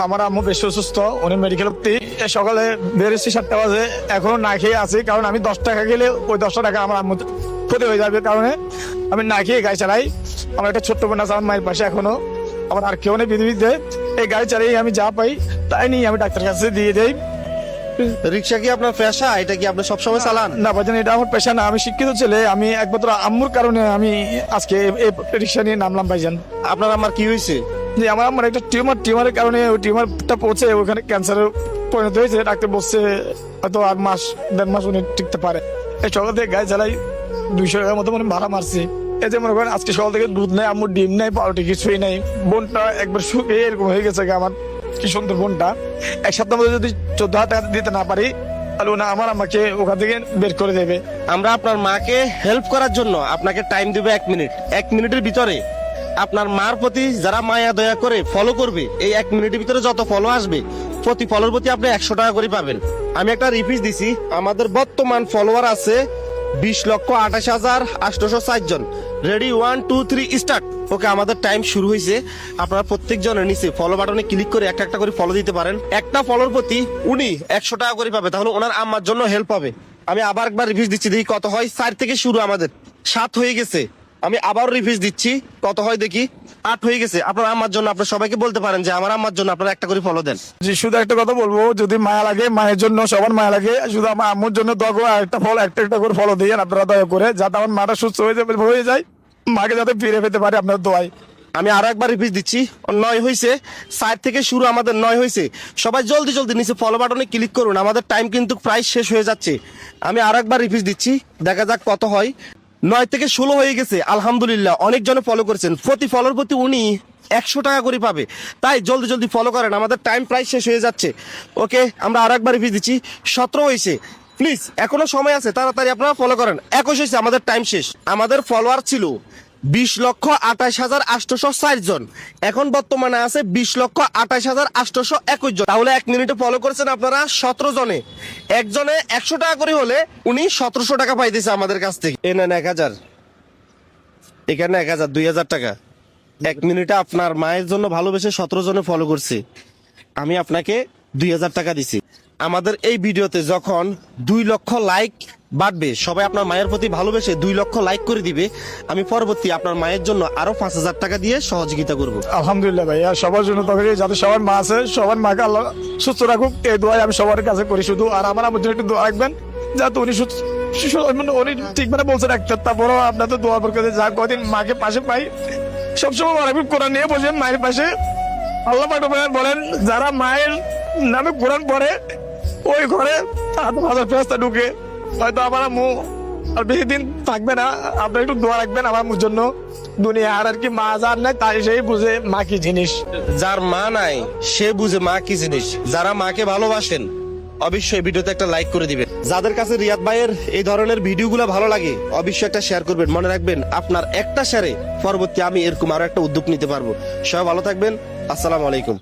আমার আম্মু বেশি অসুস্থ, উনি মেডিকেল ভর্তি। সকালে বেরিয়েছি 7টা বাজে, এখনো না খেয়ে আছি, কারণ আমি 10 টাকা গেলে ওই 10 টাকা আমার আম্মু ক্ষতি হয়ে যাবে, কারণে আমি না খেয়ে গাড়ি চালাই। আমার একটা ছোট্ট বোন আছে আমার মায়ের পাশে, এখনো আমার আর কেউ নেই পৃথিবীতে। এই গাড়ি চালিয়ে আমি যা পাই তাই নিয়ে আমি ডাক্তার কাছে দিয়ে দেই। রিক্সা কি আপনার পেশা? এটা কি আপনি সবসময় চালান? না ভাইজান, এটা আমার পেশা না, আমি শিক্ষিত ছেলে। আমি একমাত্র আম্মুর কারণে আমি আজকে এই রিক্সা নিয়ে নামলাম ভাইজান। আপনার আমার কি হয়েছে? যে আমার একটা টিউমারের কারণে ওই টিউমারটা পৌঁছে ওখানে ক্যান্সারের পরিণত হয়েছে। ডাক্তার বলছে হয়তো আর মাস 1.5 মাস উনি টিকতে পারে। এই সকাল থেকে গাড়ি চালাই, 200 টাকার মতো মানে ভাড়া মারছি। এই যে মনে করেন আজকে সকাল থেকে দুধ নেই, আম্মুর ডিম নেই, পাউরুটি কিছুই নেই। বোনটা একবার শুকিয়ে এরকম হয়ে গেছে আমার, কি সুন্দর বোনটা। এক সপ্তাহ মধ্যে যদি 14,000 টাকা দিতে না পারি তাহলে ওনা আমাকে ওখান থেকে বের করে দেবে। আমরা আপনার মাকে হেল্প করার জন্য আপনাকে টাইম দেবো 1 মিনিট। 1 মিনিটের ভিতরে আপনার মার প্রতি যারা মায়া দয়া করে ফলো করবে, এই 1 মিনিটের ভিতরে যত ফলো আসবে প্রতি ফলোর প্রতি আপনি 100 টাকা করে পাবেন। আমি একটা রিপিট দিছি, আমাদের বর্তমান ফলোয়ার আছে 20,28,804 জন। Ready, 1 2 3 start. ওকে, আমাদের টাইম শুরু হয়েছে। আপনারা প্রত্যেক জনের নিচে ফলো বাটনে ক্লিক করে একটা একটা করে ফলো দিতে পারেন। একটা ফলোর প্রতি উনি 100 টাকা করে পাবে, তাহলে ওনার আম্মার জন্য হেল্প হবে। আমি আবার একবার রিভিউজ দিচ্ছি, দেখি কত হয়। 4 থেকে শুরু, আমাদের 7 হয়ে গেছে। আমি আবার রিভিউজ দিচ্ছি, কত হয় দেখি। 8 হয়ে গেছে। আপনার আম্মার জন্য আপনার সবাইকে বলতে পারেন যে আমার আম্মার জন্য আপনারা একটা করে ফলো দেন। যে শুধু একটা কথা বলবো, যদি মায়া লাগে, মায়ের জন্য সবার মায়া লাগে, শুধু আমার আম্মুর জন্য দোয়া করে একটা একটা করে ফলো দিয়ে আপনারা দয়া করে, যাতে আমার মাটা সুস্থ হয়ে যায়, মাকে যাতে ফিরে পেতে পারে আপনার দোয়ায়। আমি আরো একবার রিপিট দিচ্ছি, 9 হয়েছে। 4 থেকে শুরু, আমাদের 9 হয়েছে। সবাই জলদি জলদি নিচে ফলো বাটনে ক্লিক করুন, আমাদের টাইম কিন্তু প্রায় শেষ হয়ে যাচ্ছে। আমি আরো একবার রিপিট দিচ্ছি, দেখা যাক কত হয়। 9 থেকে 16 হয়ে গেছে, আলহামদুলিল্লাহ। অনেকজনে ফলো করেছেন, প্রতি ফলোর প্রতি উনি 100 টাকা করে পাবে। তাই জলদি জলদি ফলো করেন, আমাদের টাইম প্রায় শেষ হয়ে যাচ্ছে। ওকে, আমরা আরো একবার রিপিট দিচ্ছি, 17 হয়েছে। প্লিজ, এখনো সময় আছে, তাড়াতাড়ি আপনারা ফলো করেন। 21 হয়েছে, আমাদের টাইম শেষ। আমাদের ফলোয়ার ছিল 20,28,804 জন। এখন বর্তমানে আছে 20,28,821 জন। তাহলে 1 মিনিটে ফলো করেছেন আপনারা 17 জনে। একজনে 100 টাকা করে হলে উনি 1700 টাকা পাইতেছে আমাদের কাছ থেকে। এ নেন 1000, এখানে 1000, 2000 টাকা। 1 মিনিটে আপনার মায়ের জন্য ভালোবেসে 17 জনে ফলো করছে। আমি আপনাকে 2000 টাকা দিছি। আমাদের এই ভিডিওতে যখন 2 লক্ষ লাইক বাড়বে, সবাই আপনার মায়ের প্রতি ভালোবেসে 2 লক্ষ লাইক করে দিবে, আমি পরবর্তী আপনার মায়ের জন্য আরো 5000 টাকা দিয়ে সহযোগিতা করব। আলহামদুলিল্লাহ ভাই, আর সবার জন্য তবে যাতে সবার মা আছে, সবার মাকে আল্লাহ সুস্থ রাখুক, এই দোয়াই আমি সবার কাছে করি শুধু। আর আমার আমার জন্য একটু দোয়া রাখবেন, যাতে উনি উনি ঠিক মানে বলছে ডাক্তার, তারপরও আপনার তো দোয়া করে যা কদিন মাকে পাশে পাই, সবসময় মারাবি কোরআন নিয়ে বসেন মায়ের পাশে। আল্লাহ পাক বলেন, যারা মায়ের নামে কোরআন পড়ে ওই ঘরে 7,000 ফেরেশতা ঢুকে। হয়তো আমার আম্মু আর বেশি দিন থাকবে না, আপনারা একটু দোয়া রাখবেন আমার আম্মুর জন্য। দুনিয়া আর কি মা যার নাই, তাই সেই বুঝে মা কি জিনিস। যার মা নাই সে বুঝে মা কি জিনিস। যারা মাকে ভালোবাসেন অবশ্যই ভিডিওতে একটা লাইক করে দিবেন। যাদের কাছে রিয়াদ ভাইয়ের এই ধরনের ভিডিওগুলো ভালো লাগে অবশ্যই একটা শেয়ার করবেন। মনে রাখবেন, আপনার একটা শেয়ারে পরবর্তী আমি এরকম আরো একটা উদ্যোগ নিতে পারবো। সবাই ভালো থাকবেন, আসসালামু আলাইকুম।